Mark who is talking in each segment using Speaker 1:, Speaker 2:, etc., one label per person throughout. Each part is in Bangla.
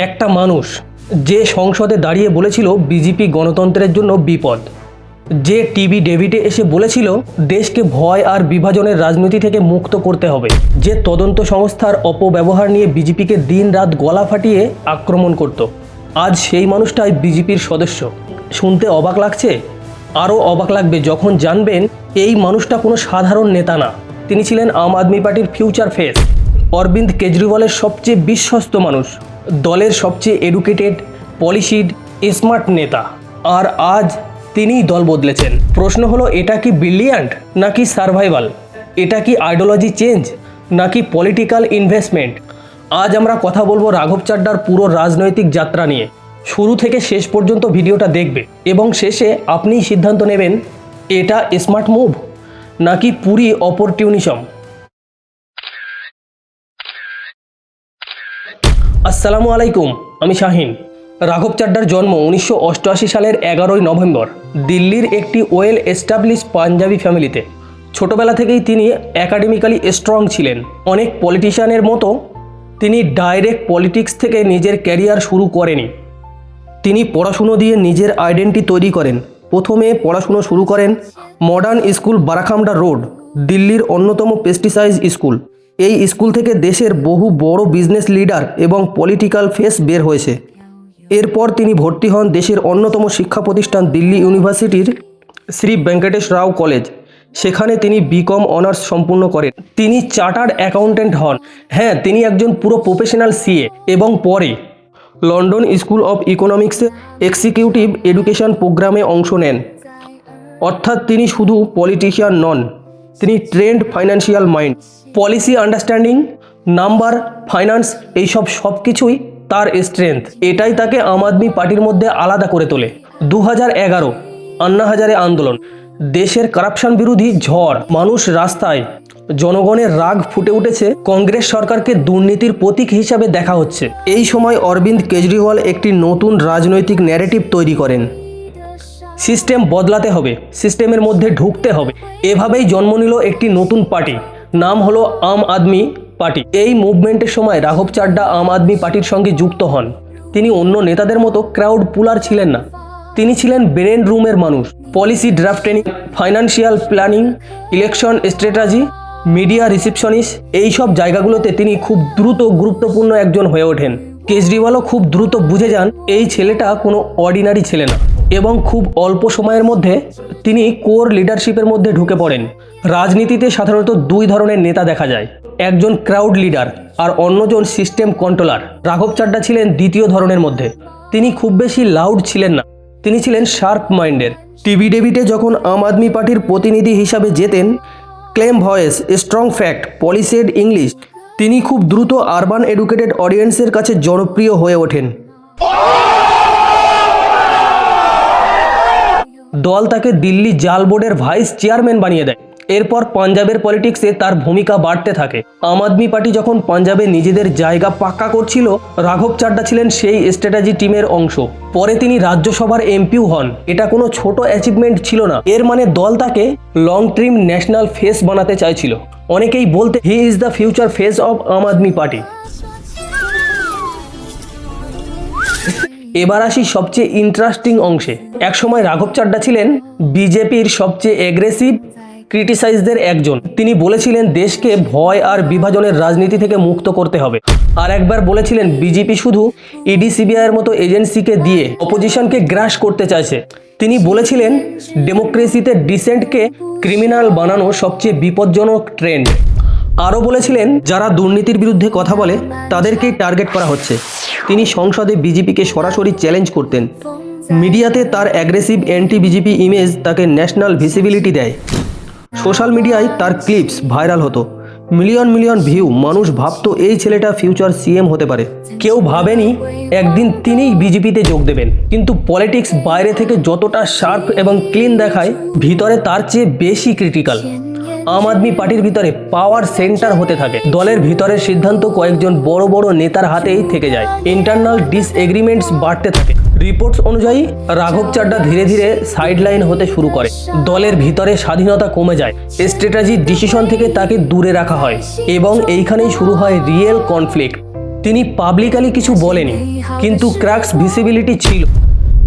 Speaker 1: একটা মানুষ যে সংসদে দাঁড়িয়ে বলেছিল বিজেপি গণতন্ত্রের জন্য বিপদ, যে টিভি ডেভিডে এসে বলেছিল দেশকে ভয় আর বিভাজনের রাজনীতি থেকে মুক্ত করতে হবে, যে তদন্ত সংস্থার অপব্যবহার নিয়ে বিজেপিকে দিন রাত গলা ফাটিয়ে আক্রমণ করত, আজ সেই মানুষটাই বিজেপির সদস্য। শুনতে অবাক লাগছে? আরও অবাক লাগবে যখন জানবেন এই মানুষটা কোনো সাধারণ নেতা না। তিনি ছিলেন আম আদমি পার্টির ফিউচার ফেস, অরবিন্দ কেজরিওয়ালের সবচেয়ে বিশ্বস্ত মানুষ, দলের সবচেয়ে এডুকেটেড, পলিসিড, স্মার্ট নেতা। আর আজ তিনিই দল বদলেছেন। প্রশ্ন হলো, এটা কি ব্রিলিয়ান্ট নাকি সার্ভাইভাল? এটা কি আইডিওলজি চেঞ্জ নাকি পলিটিক্যাল ইনভেস্টমেন্ট? আজ আমরা কথা বলবো রাঘব চাড্ডার পুরো রাজনৈতিক যাত্রা নিয়ে। শুরু থেকে শেষ পর্যন্ত ভিডিওটা দেখবে এবং শেষে আপনিই সিদ্ধান্ত নেবেন এটা স্মার্ট মুভ নাকি পুরি অপরটিউনিজম। আসসালামু আলাইকুম, আমি শাহিন। রাঘব চাড্ডার জন্ম 1988 সালের 11ই নভেম্বর দিল্লির একটি ওয়েল এস্টাবলিশ পাঞ্জাবি ফ্যামিলিতে। ছোটবেলা থেকেই তিনি একাডেমিক্যালি স্ট্রং ছিলেন। অনেক পলিটিশিয়ানের মতো তিনি ডাইরেক্ট পলিটিক্স থেকে নিজের ক্যারিয়ার শুরু করেনি। তিনি পড়াশুনো দিয়ে নিজের আইডেন্টি তৈরি করেন। প্রথমে পড়াশুনো শুরু করেন মডার্ন স্কুল, বারাখামডা রোড, দিল্লির অন্যতম প্রেস্টিজাইজ স্কুল। এই স্কুল থেকে দেশের বহু বড় বিজনেস লিডার এবং পলিটিক্যাল ফেস বের হয়েছে। এরপর তিনি ভর্তি হন দেশের অন্যতম শিক্ষা প্রতিষ্ঠান দিল্লি ইউনিভার্সিটির শ্রী ভেঙ্কটেশ রাও কলেজ। সেখানে তিনি বিকম অনার্স সম্পূর্ণ করেন। তিনি চার্টার্ড অ্যাকাউন্ট্যান্ট হন। হ্যাঁ, তিনি একজন পুরো প্রফেশনাল সিএ এবং পরে লন্ডন স্কুল অফ ইকোনমিক্সে এক্সিকিউটিভ এডুকেশন প্রোগ্রামে অংশ নেন। অর্থাৎ তিনি শুধু পলিটিশিয়ান নন, তিনি trend financial mind. Policy understanding, number, finance, এইসব সব কিছুই তার স্ট্রেংথ। এটাই তাকে আম আদমি পার্টির মধ্যে আলাদা করে তোলে। 2011 আন্না হাজারে আন্দোলন, দেশের কারাপশন বিরোধী ঝড়, মানুষ রাস্তায়, জনগণের রাগ ফুটে উঠেছে। কংগ্রেস সরকারকে দুর্নীতির প্রতীক হিসাবে দেখা হচ্ছে। এই সময় অরবিন্দ কেজরিওয়াল একটি নতুন রাজনৈতিক ন্যারেটিভ তৈরি করেন। সিস্টেম বদলাতে হবে, সিস্টেমের মধ্যে ঢুকতে হবে। এভাবেই জন্ম নিল একটি নতুন পার্টি, নাম হলো আম আদমি পার্টি। এই মুভমেন্টের সময় রাঘব চাড্ডা আম আদমি পার্টির সঙ্গে যুক্ত হন। তিনি অন্য নেতাদের মতো ক্রাউড পুলার ছিলেন না, তিনি ছিলেন ব্রেন রুমের মানুষ। Policy drafting, financial planning, election strategy, media receptionist, এই সব জায়গাগুলোতে তিনি খুব দ্রুত গুরুত্বপূর্ণ একজন হয়ে ওঠেন। কেজরিওয়ালও খুব দ্রুত বুঝে যান এই ছেলেটা কোনো অর্ডিনারি ছেলে না, এবং খুব অল্প সময়ের মধ্যে তিনি কোর লিডারশিপের মধ্যে ঢুকে পড়েন। রাজনীতিতে সাধারণত দুই ধরনের নেতা দেখা যায়, একজন ক্রাউড লিডার আর অন্যজন সিস্টেম কন্ট্রোলার। রাঘব চাড্ডা ছিলেন দ্বিতীয় ধরনের মধ্যে। তিনি খুব বেশি লাউড ছিলেন না, তিনি ছিলেন শার্প মাইন্ডের। টিভি ডেভিডে যখন আম আদমি পার্টির প্রতিনিধি হিসাবে যেতেন, ক্লেম voice, strong fact, polished English, তিনি খুব দ্রুত আরবান এডুকেটেড অডিয়েন্সের কাছে জনপ্রিয় হয়ে ওঠেন। দল তাকে দিল্লি জাল বোর্ডের ভাইস চেয়ারম্যান বানিয়ে দেয়। এরপর পাঞ্জাবের পলিটিক্সে তার ভূমিকা বাড়তে থাকে। আম আদমি পার্টি যখন পাঞ্জাবে নিজেদের জায়গা পাক্কা করছিল, রাঘব চাড্ডা ছিলেন সেই স্ট্র্যাটেজি টিমের অংশ। পরে তিনি রাজ্যসভার এমপিও হন। এটা কোনো ছোট অ্যাচিভমেন্ট ছিল না, এর মানে দল তাকে লং টার্ম ন্যাশনাল ফেস বানাতে চাইছিল। অনেকেই বলতে he is the future face of Aam Aadmi Party. এবার আসি সবচেয়ে ইন্টারেস্টিং অংশে। একসময় রাঘব চাড্ডা ছিলেন বিজেপির সবচেয়ে অ্যাগ্রেসিভ ক্রিটিসাইজদের একজন। তিনি বলেছিলেন দেশকে ভয় আর বিভাজনের রাজনীতি থেকে মুক্ত করতে হবে। আর একবার বলেছিলেন বিজেপি শুধু ইডি সিবিআইয়ের মতো এজেন্সিকে দিয়ে অপোজিশনকে গ্রাস করতে চাইছে। তিনি বলেছিলেন ডেমোক্রেসিতে ডিসেন্টকে ক্রিমিনাল বানানো সবচেয়ে বিপজ্জনক ট্রেন্ড। আরও বলেছিলেন যারা দুর্নীতির বিরুদ্ধে কথা বলে তাদেরকেই টার্গেট করা হচ্ছে। তিনি সংসদে বিজেপিকে সরাসরি চ্যালেঞ্জ করতেন। মিডিয়াতে তার অ্যাগ্রেসিভ অ্যান্টি বিজেপি ইমেজ তাকে ন্যাশনাল ভিজিবিলিটি দেয়। সোশ্যাল মিডিয়ায় তার ক্লিপস ভাইরাল হতো, মিলিয়ন মিলিয়ন ভিউ। মানুষ ভাবতো এই ছেলেটা ফিউচার সিএম হতে পারে। কেউ ভাবেনি একদিন তিনিই বিজেপিতে যোগ দেবেন। কিন্তু পলিটিক্স বাইরে থেকে যতটা শার্প এবং ক্লিন দেখায়, ভিতরে তার চেয়ে বেশি ক্রিটিক্যাল। আম আদমি পার্টির ভিতরে পাওয়ার সেন্টার হতে থাকে। দলের ভিতরের সিদ্ধান্ত কয়েকজন বড় বড় নেতার হাতেই থেকে যায়। ইন্টারনাল ডিসএগ্রিমেন্টস বাড়তে থাকে। রিপোর্টস অনুযায়ী রাঘব চাড্ডা ধীরে ধীরে সাইডলাইন হতে শুরু করে। দলের ভিতরে স্বাধীনতা কমে যায়। স্ট্র্যাটেজি ডিসিশন থেকে তাকে দূরে রাখা হয় এবং এইখানেই শুরু হয় রিয়েল কনফ্লিক্ট। তিনি পাবলিকালি কিছু বলেনি, কিন্তু ক্র্যাকস ভিজিবিলিটি ছিল।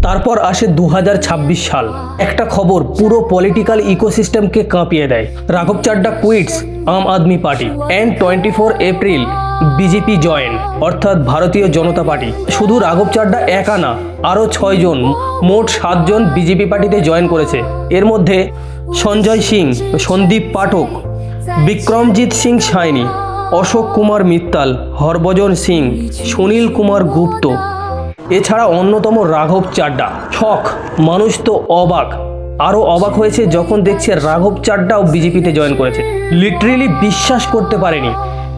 Speaker 1: তারপর আসে 2026 সাল। একটা খবর পুরো পলিটিক্যাল ইকোসিস্টেমকে কাঁপিয়ে দেয়। রাঘব Chadha quits Aam Aadmi Party and 24 April BJP join, অর্থাৎ ভারতীয় জনতা পার্টি। শুধু রাঘব চাড্ডা একা না, আরও 6 জন, মোট 7 জন বিজেপি পার্টিতে জয়েন করেছে। এর মধ্যে সঞ্জয় সিং, সন্দীপ পাঠক, বিক্রমজিৎ সিং সাইনি, অশোক কুমার মিত্তাল, হরভজন সিং, সুনীল কুমার গুপ্ত, এছাড়া অন্যতম রাঘব চাড্ডা। ছক, মানুষ তো অবাক। আরও অবাক হয়েছে যখন দেখছে রাঘব চাড্ডাও বিজেপিতে জয়েন করেছে। লিটারেলি বিশ্বাস করতে পারেনি।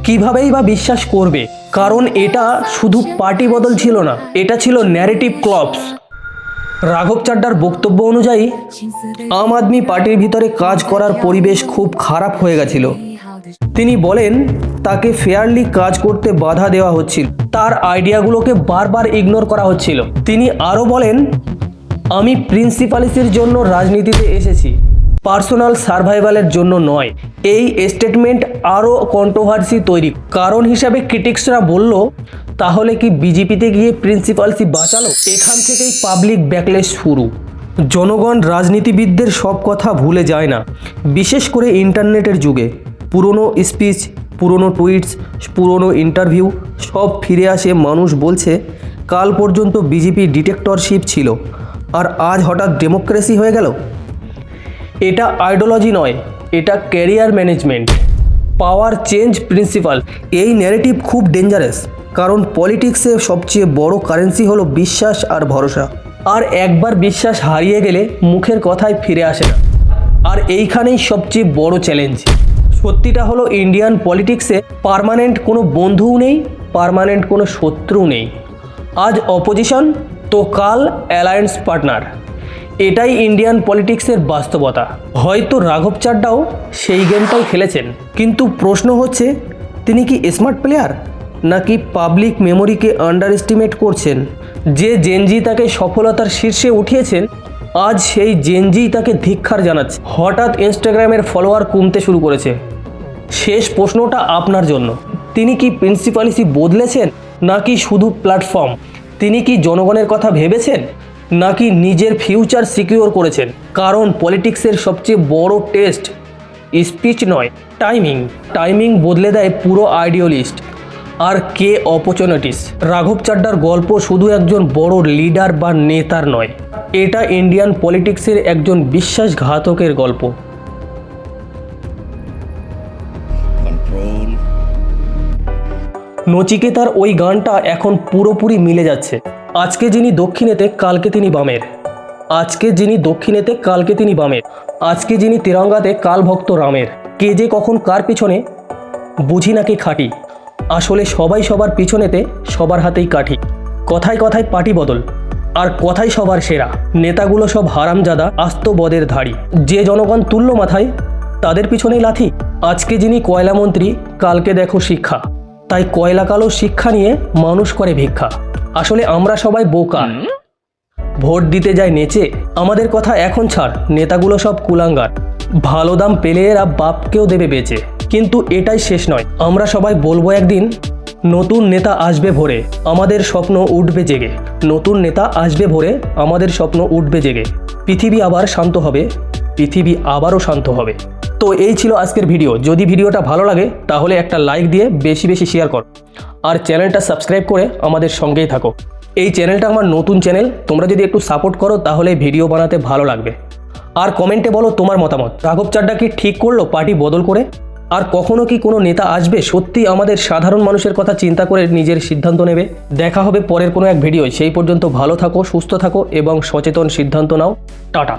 Speaker 1: কিভাবেই বা বিশ্বাস করবে, কারণ এটা শুধু পার্টি বদল ছিল না, এটা ছিল ন্যারেটিভ ক্লপস। রাঘব চাড্ডার বক্তব্য অনুযায়ী আম আদমি পার্টির ভিতরে কাজ করার পরিবেশ খুব খারাপ হয়ে গেছিল। তিনি বলেন তাকে ফেয়ারলি কাজ করতে বাধা দেওয়া হচ্ছিল, তার আইডিয়াগুলোকে বারবার ইগনোর করা হচ্ছিল। তিনি আরও বলেন, আমি প্রিন্সিপালিসির জন্য রাজনীতিতে এসেছি, পার্সোনাল সার্ভাইভালের জন্য নয়। এই স্টেটমেন্ট আরও কন্ট্রোভার্সি তৈরি। কারণ হিসাবে ক্রিটিক্সরা বলল, তাহলে কি বিজেপিতে গিয়ে প্রিন্সিপালসি বাঁচালো? এখান থেকেই পাবলিক ব্যাকলেশ শুরু। জনগণ রাজনীতিবিদদের সব কথা ভুলে যায় না, বিশেষ করে ইন্টারনেটের যুগে। পুরনো স্পিচ, পুরনো টুইটস, পুরনো ইন্টারভিউ সব ফিরে আসে। মানুষ বলছে কাল পর্যন্ত বিজেপি ডিটেক্টরশিপ ছিল, আর আজ হঠাৎ ডেমোক্রেসি হয়ে গেল। এটা আইডিওলজি নয়, এটা ক্যারিয়ার ম্যানেজমেন্ট, পাওয়ার চেঞ্জ প্রিন্সিপাল। এই ন্যারেটিভ খুব ডেঞ্জারাস, কারণ পলিটিক্সে সবচেয়ে বড় কারেন্সি হলো বিশ্বাস আর ভরসা। আর একবার বিশ্বাস হারিয়ে গেলে মুখের কথায় ফিরে আসে না। আর এইখানেই সবচেয়ে বড় চ্যালেঞ্জ। সত্যিটা হলো ইন্ডিয়ান পলিটিক্সে পার্মানেন্ট কোনো বন্ধুও নেই, পার্মানেন্ট কোনো শত্রু নেই। আজ অপোজিশন তো কাল অ্যালায়েন্স পার্টনার। এটাই ইন্ডিয়ান পলিটিক্সের বাস্তবতা। হয়তো রাঘব চাড্ডাও সেই গেমটাই খেলেছেন, কিন্তু প্রশ্ন হচ্ছে তিনি কি স্মার্ট প্লেয়ার, নাকি পাবলিক মেমোরিকে আন্ডার এস্টিমেট করছেন? যে জেনজি তাকে সফলতার শীর্ষে উঠিয়েছেন, আজ সেই জেনজি তাকে ধিক্কার জানাচ্ছে। হঠাৎ ইনস্টাগ্রামের ফলোয়ার কমতে শুরু করেছে। শেষ প্রশ্নটা আপনার জন্য, তিনি কি প্রিন্সিপালিসি বদলেছেন, নাকি শুধু প্ল্যাটফর্ম? তিনি কি জনগণের কথা ভেবেছেন, নাকি নিজের ফিউচার সিকিউর করেছেন? কারণ পলিটিক্সের সবচেয়ে বড় টেস্ট স্পিচ নয়, টাইমিং। টাইমিং বদলে দেয় পুরো আইডিওলিস্ট আর কে অপরচুনিটিস। রাঘব চাড্ডার গল্প শুধু একজন বড় লিডার বা নেতার নয়, এটা ইন্ডিয়ান পলিটিক্সের একজন বিশ্বাসঘাতকের গল্প। নচিকেতার ওই গানটা এখন পুরোপুরি মিলে যাচ্ছে। আজকে যিনি দক্ষিণেতে, কালকে তিনি বামের। আজকে যিনি দক্ষিণেতে, কালকে তিনি বামের। আজকে যিনি তিরঙ্গাতে, কাল ভক্ত রামের। কে যে কখন কার পিছনে বুঝি নাকি খাটি। আসলে সবাই সবার পিছনেতে, সবার হাতেই কাঠি। কথায় কথায় পার্টি বদল, আর কথাই সবার সেরা। নেতাগুলো সব হারামজাদা, আস্ত বদের ধাড়ি। যে জনগণ তুল্য মাথায়, তাদের পিছনেই লাথি। আজকে যিনি কয়লা মন্ত্রী, কালকে দেখো শিক্ষা। তাই কয়লা কালো শিক্ষা নিয়ে মানুষ করে ভিক্ষা। আসলে আমরা সবাই বোকা, ভোট দিতে যায় নেচে। আমাদের কথা এখন ছাড়, নেতাগুলো সব কুলাঙ্গার। ভালো দাম পেলে এরা বাপকেও দেবে বেচে। কিন্তু এটাই শেষ নয়, আমরা সবাই বলবো একদিন, নতুন নেতা আসবে ভোরে, আমাদের স্বপ্ন উঠবে জেগে। নতুন নেতা আসবে ভোরে, আমাদের স্বপ্ন উঠবে জেগে। পৃথিবী আবার শান্ত হবে, পৃথিবী আবারও শান্ত হবে। তো এই ছিল আজকের ভিডিও। যদি ভিডিওটা ভালো লাগে তাহলে একটা লাইক দিয়ে বেশি বেশি শেয়ার কর, আর চ্যানেলটা সাবস্ক্রাইব করে আমাদের সঙ্গেই থাকো। এই চ্যানেলটা আমার নতুন চ্যানেল, তোমরা যদি একটু সাপোর্ট করো তাহলে ভিডিও বানাতে ভালো লাগবে। আর কমেন্টে বলো তোমার মতামত। রাঘব চাড্ডা কি ঠিক করলো পার্টি বদল করে? আর কখনো কি কোনো নেতা আসবে সত্যি আমাদের সাধারণ মানুষের কথা চিন্তা করে নিজের সিদ্ধান্ত নেবে? দেখা হবে পরের কোনো এক ভিডিও। সেই পর্যন্ত ভালো থাকো, সুস্থ থাকো এবং সচেতন সিদ্ধান্ত নাও। টাটা।